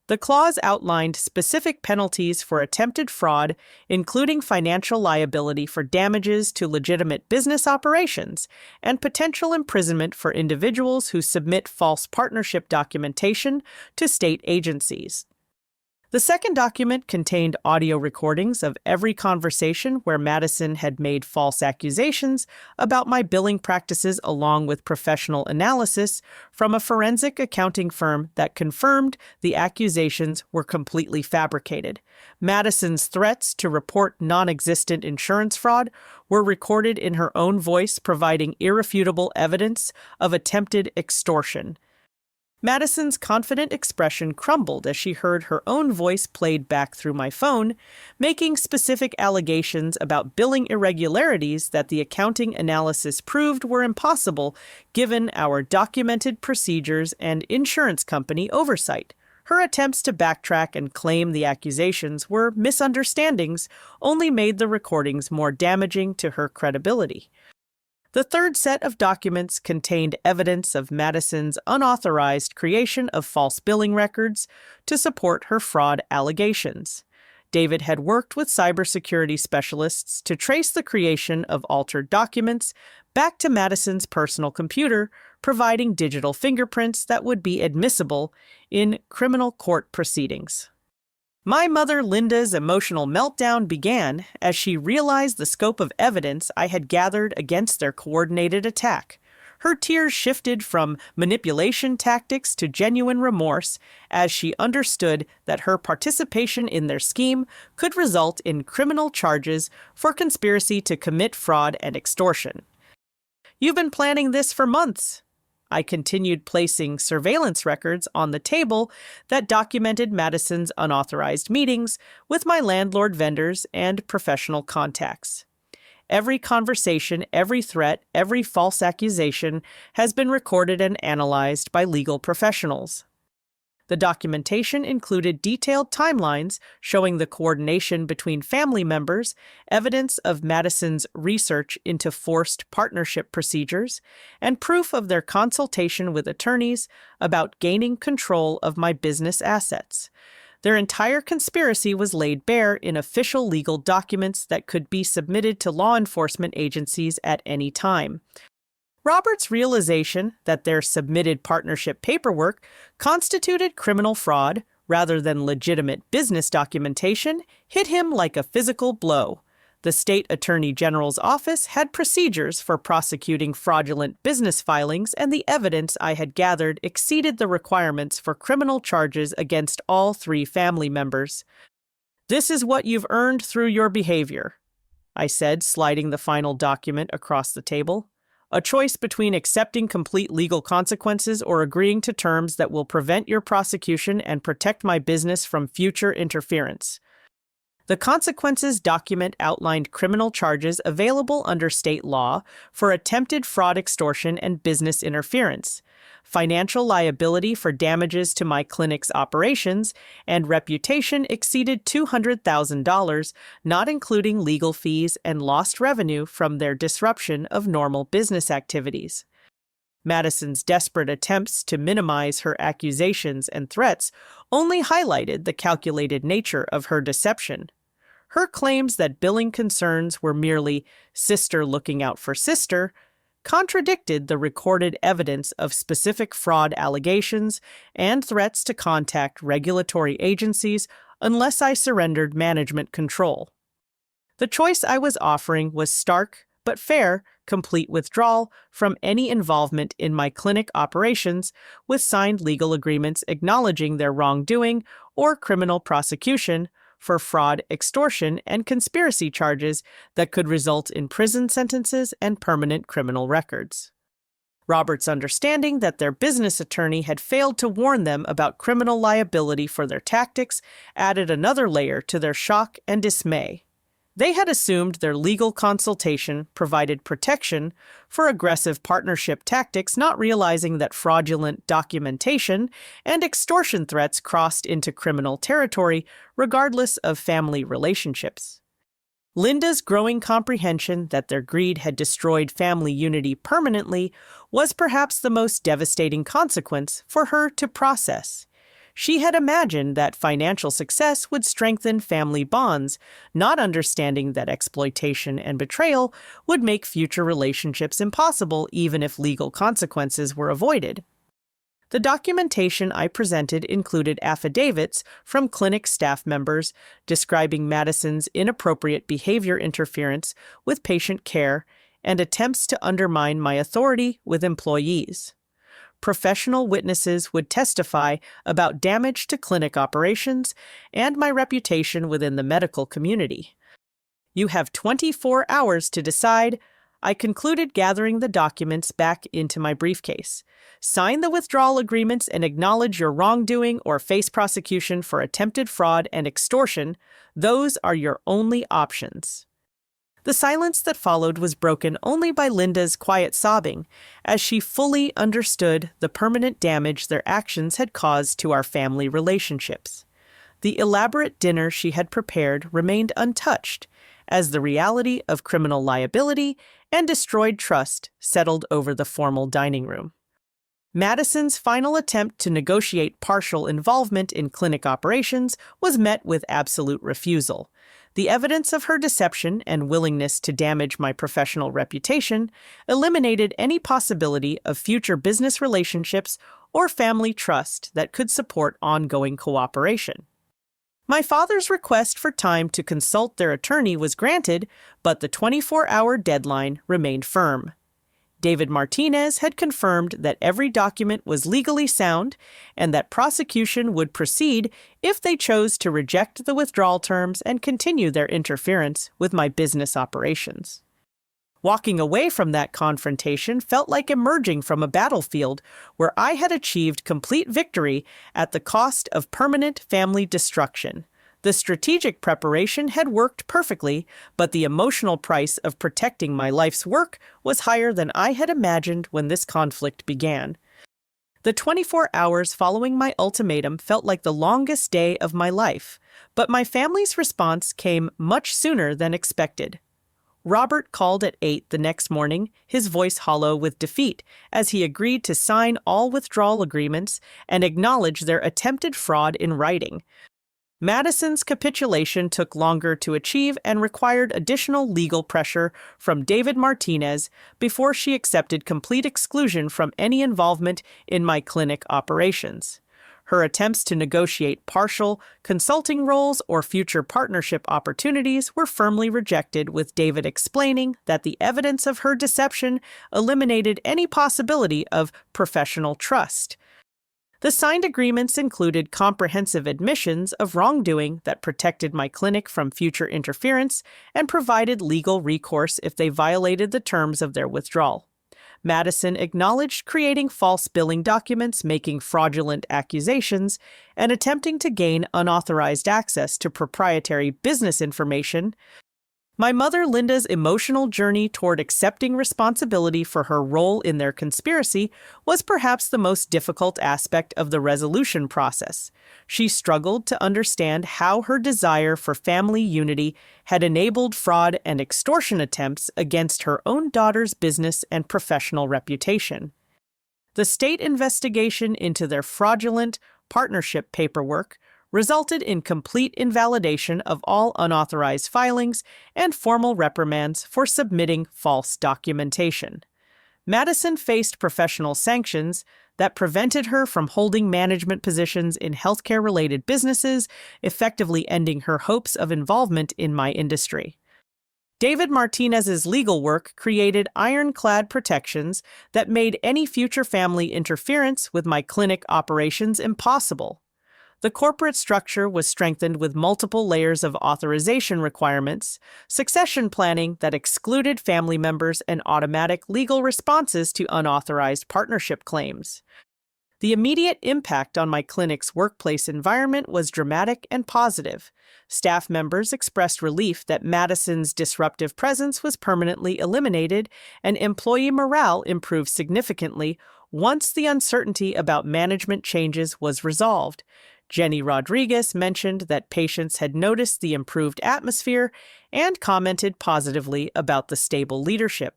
The clause outlined specific penalties for attempted fraud, including financial liability for damages to legitimate business operations and potential imprisonment for individuals who submit false partnership documentation to state agencies. The second document contained audio recordings of every conversation where Madison had made false accusations about my billing practices, along with professional analysis from a forensic accounting firm that confirmed the accusations were completely fabricated. Madison's threats to report non-existent insurance fraud were recorded in her own voice, providing irrefutable evidence of attempted extortion. Madison's confident expression crumbled as she heard her own voice played back through my phone, making specific allegations about billing irregularities that the accounting analysis proved were impossible given our documented procedures and insurance company oversight. Her attempts to backtrack and claim the accusations were misunderstandings only made the recordings more damaging to her credibility. The third set of documents contained evidence of Madison's unauthorized creation of false billing records to support her fraud allegations. David had worked with cybersecurity specialists to trace the creation of altered documents back to Madison's personal computer, providing digital fingerprints that would be admissible in criminal court proceedings. My mother Linda's emotional meltdown began as she realized the scope of evidence I had gathered against their coordinated attack. Her tears shifted from manipulation tactics to genuine remorse as she understood that her participation in their scheme could result in criminal charges for conspiracy to commit fraud and extortion. "You've been planning this for months." I continued placing surveillance records on the table that documented Madison's unauthorized meetings with my landlord vendors and professional contacts. Every conversation, every threat, every false accusation has been recorded and analyzed by legal professionals. The documentation included detailed timelines showing the coordination between family members, evidence of Madison's research into forced partnership procedures, and proof of their consultation with attorneys about gaining control of my business assets. Their entire conspiracy was laid bare in official legal documents that could be submitted to law enforcement agencies at any time. Robert's realization that their submitted partnership paperwork constituted criminal fraud rather than legitimate business documentation hit him like a physical blow. The state attorney general's office had procedures for prosecuting fraudulent business filings, and the evidence I had gathered exceeded the requirements for criminal charges against all three family members. "This is what you've earned through your behavior," I said, sliding the final document across the table. "A choice between accepting complete legal consequences or agreeing to terms that will prevent your prosecution and protect my business from future interference." The consequences document outlined criminal charges available under state law for attempted fraud, extortion, and business interference, financial liability for damages to my clinic's operations, and reputation exceeded $200,000, not including legal fees and lost revenue from their disruption of normal business activities. Madison's desperate attempts to minimize her accusations and threats only highlighted the calculated nature of her deception. Her claims that billing concerns were merely sister looking out for sister contradicted the recorded evidence of specific fraud allegations and threats to contact regulatory agencies unless I surrendered management control. The choice I was offering was stark but fair: complete withdrawal from any involvement in my clinic operations with signed legal agreements acknowledging their wrongdoing, or criminal prosecution for fraud, extortion, and conspiracy charges that could result in prison sentences and permanent criminal records. Robert's understanding that their business attorney had failed to warn them about criminal liability for their tactics added another layer to their shock and dismay. They had assumed their legal consultation provided protection for aggressive partnership tactics, not realizing that fraudulent documentation and extortion threats crossed into criminal territory regardless of family relationships. Linda's growing comprehension that their greed had destroyed family unity permanently was perhaps the most devastating consequence for her to process. She had imagined that financial success would strengthen family bonds, not understanding that exploitation and betrayal would make future relationships impossible even if legal consequences were avoided. The documentation I presented included affidavits from clinic staff members describing Madison's inappropriate behavior interference with patient care and attempts to undermine my authority with employees. Professional witnesses would testify about damage to clinic operations and my reputation within the medical community. "You have 24 hours to decide." I concluded, gathering the documents back into my briefcase. "Sign the withdrawal agreements and acknowledge your wrongdoing or face prosecution for attempted fraud and extortion. Those are your only options." The silence that followed was broken only by Linda's quiet sobbing, as she fully understood the permanent damage their actions had caused to our family relationships. The elaborate dinner she had prepared remained untouched, as the reality of criminal liability and destroyed trust settled over the formal dining room. Madison's final attempt to negotiate partial involvement in clinic operations was met with absolute refusal. The evidence of her deception and willingness to damage my professional reputation eliminated any possibility of future business relationships or family trust that could support ongoing cooperation. My father's request for time to consult their attorney was granted, but the 24-hour deadline remained firm. David Martinez had confirmed that every document was legally sound and that prosecution would proceed if they chose to reject the withdrawal terms and continue their interference with my business operations. Walking away from that confrontation felt like emerging from a battlefield where I had achieved complete victory at the cost of permanent family destruction. The strategic preparation had worked perfectly, but the emotional price of protecting my life's work was higher than I had imagined when this conflict began. The 24 hours following my ultimatum felt like the longest day of my life, but my family's response came much sooner than expected. Robert called at 8 the next morning, his voice hollow with defeat, as he agreed to sign all withdrawal agreements and acknowledge their attempted fraud in writing. Madison's capitulation took longer to achieve and required additional legal pressure from David Martinez before she accepted complete exclusion from any involvement in my clinic operations. Her attempts to negotiate partial consulting roles or future partnership opportunities were firmly rejected, with David explaining that the evidence of her deception eliminated any possibility of professional trust. The signed agreements included comprehensive admissions of wrongdoing that protected my clinic from future interference and provided legal recourse if they violated the terms of their withdrawal. Madison acknowledged creating false billing documents, making fraudulent accusations, and attempting to gain unauthorized access to proprietary business information. My mother Linda's emotional journey toward accepting responsibility for her role in their conspiracy was perhaps the most difficult aspect of the resolution process. She struggled to understand how her desire for family unity had enabled fraud and extortion attempts against her own daughter's business and professional reputation. The state investigation into their fraudulent partnership paperwork resulted in complete invalidation of all unauthorized filings and formal reprimands for submitting false documentation. Madison faced professional sanctions that prevented her from holding management positions in healthcare-related businesses, effectively ending her hopes of involvement in my industry. David Martinez's legal work created ironclad protections that made any future family interference with my clinic operations impossible. The corporate structure was strengthened with multiple layers of authorization requirements, succession planning that excluded family members, and automatic legal responses to unauthorized partnership claims. The immediate impact on my clinic's workplace environment was dramatic and positive. Staff members expressed relief that Madison's disruptive presence was permanently eliminated, and employee morale improved significantly once the uncertainty about management changes was resolved. Jenny Rodriguez mentioned that patients had noticed the improved atmosphere and commented positively about the stable leadership.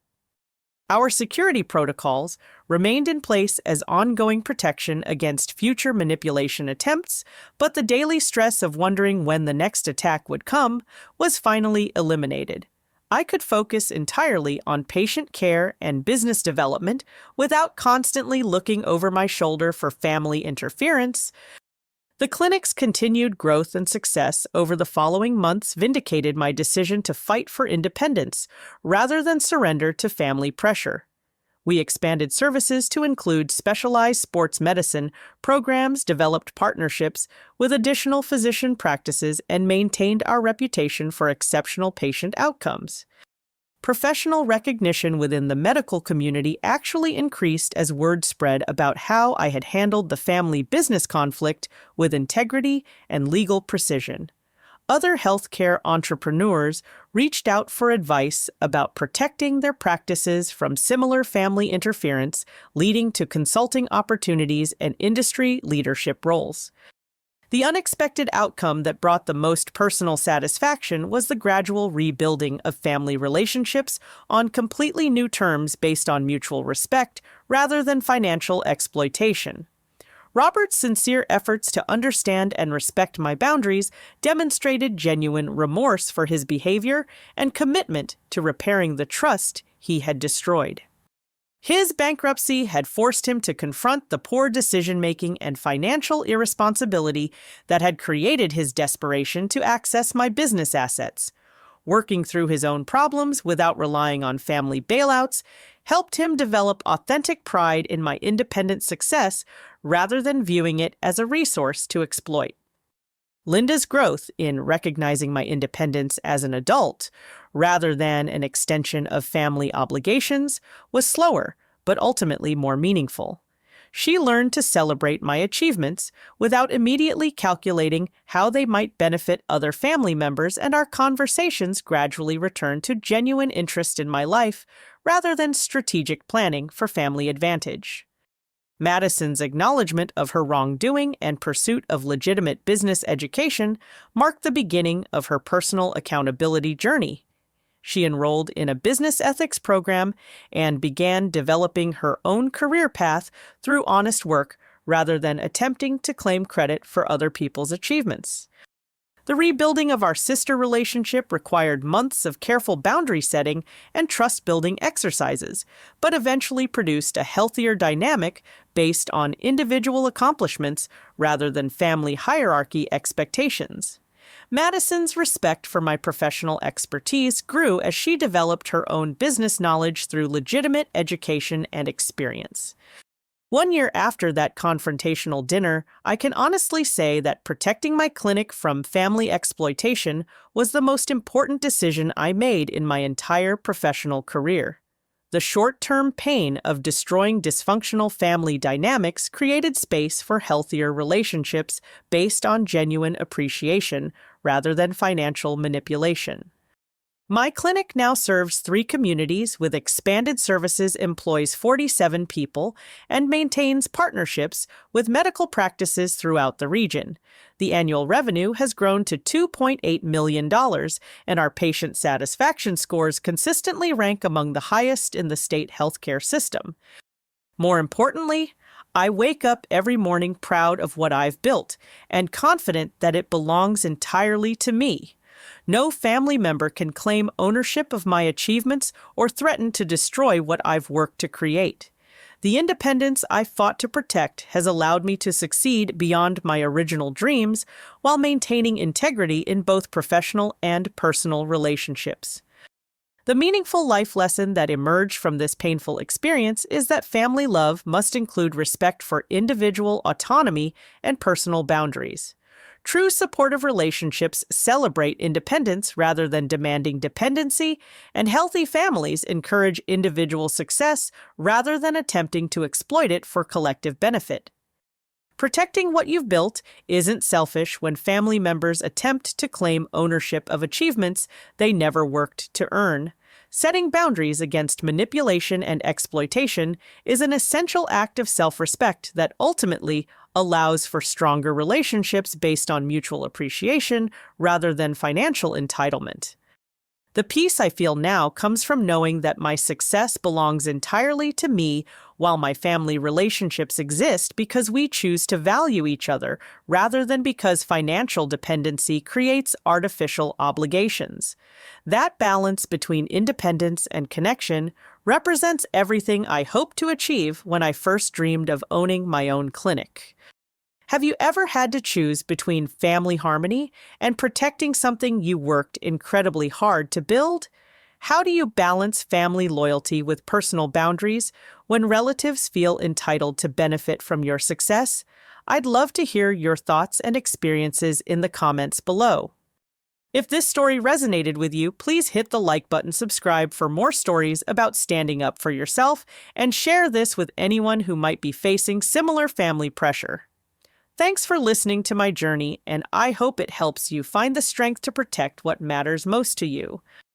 Our security protocols remained in place as ongoing protection against future manipulation attempts, but the daily stress of wondering when the next attack would come was finally eliminated. I could focus entirely on patient care and business development without constantly looking over my shoulder for family interference. The clinic's continued growth and success over the following months vindicated my decision to fight for independence rather than surrender to family pressure. We expanded services to include specialized sports medicine programs, developed partnerships with additional physician practices, and maintained our reputation for exceptional patient outcomes. Professional recognition within the medical community actually increased as word spread about how I had handled the family business conflict with integrity and legal precision. Other healthcare entrepreneurs reached out for advice about protecting their practices from similar family interference, leading to consulting opportunities and industry leadership roles. The unexpected outcome that brought the most personal satisfaction was the gradual rebuilding of family relationships on completely new terms based on mutual respect rather than financial exploitation. Robert's sincere efforts to understand and respect my boundaries demonstrated genuine remorse for his behavior and commitment to repairing the trust he had destroyed. His bankruptcy had forced him to confront the poor decision-making and financial irresponsibility that had created his desperation to access my business assets. Working through his own problems without relying on family bailouts helped him develop authentic pride in my independent success rather than viewing it as a resource to exploit. Linda's growth in recognizing my independence as an adult, rather than an extension of family obligations, was slower, but ultimately more meaningful. She learned to celebrate my achievements without immediately calculating how they might benefit other family members, and our conversations gradually returned to genuine interest in my life rather than strategic planning for family advantage. Madison's acknowledgement of her wrongdoing and pursuit of legitimate business education marked the beginning of her personal accountability journey. She enrolled in a business ethics program and began developing her own career path through honest work rather than attempting to claim credit for other people's achievements. The rebuilding of our sister relationship required months of careful boundary setting and trust-building exercises, but eventually produced a healthier dynamic based on individual accomplishments rather than family hierarchy expectations. Madison's respect for my professional expertise grew as she developed her own business knowledge through legitimate education and experience. 1 year after that confrontational dinner, I can honestly say that protecting my clinic from family exploitation was the most important decision I made in my entire professional career. The short-term pain of destroying dysfunctional family dynamics created space for healthier relationships based on genuine appreciation rather than financial manipulation. My clinic now serves 3 communities with expanded services, employs 47 people, and maintains partnerships with medical practices throughout the region. The annual revenue has grown to $2.8 million, and our patient satisfaction scores consistently rank among the highest in the state healthcare system. More importantly, I wake up every morning proud of what I've built and confident that it belongs entirely to me. No family member can claim ownership of my achievements or threaten to destroy what I've worked to create. The independence I fought to protect has allowed me to succeed beyond my original dreams while maintaining integrity in both professional and personal relationships. The meaningful life lesson that emerged from this painful experience is that family love must include respect for individual autonomy and personal boundaries. True supportive relationships celebrate independence rather than demanding dependency, and healthy families encourage individual success rather than attempting to exploit it for collective benefit. Protecting what you've built isn't selfish when family members attempt to claim ownership of achievements they never worked to earn. Setting boundaries against manipulation and exploitation is an essential act of self-respect that ultimately allows for stronger relationships based on mutual appreciation rather than financial entitlement. The peace I feel now comes from knowing that my success belongs entirely to me, while my family relationships exist because we choose to value each other rather than because financial dependency creates artificial obligations. That balance between independence and connection represents everything I hoped to achieve when I first dreamed of owning my own clinic. Have you ever had to choose between family harmony and protecting something you worked incredibly hard to build? How do you balance family loyalty with personal boundaries when relatives feel entitled to benefit from your success? I'd love to hear your thoughts and experiences in the comments below. If this story resonated with you, please hit the like button, subscribe for more stories about standing up for yourself, and share this with anyone who might be facing similar family pressure. Thanks for listening to my journey, and I hope it helps you find the strength to protect what matters most to you.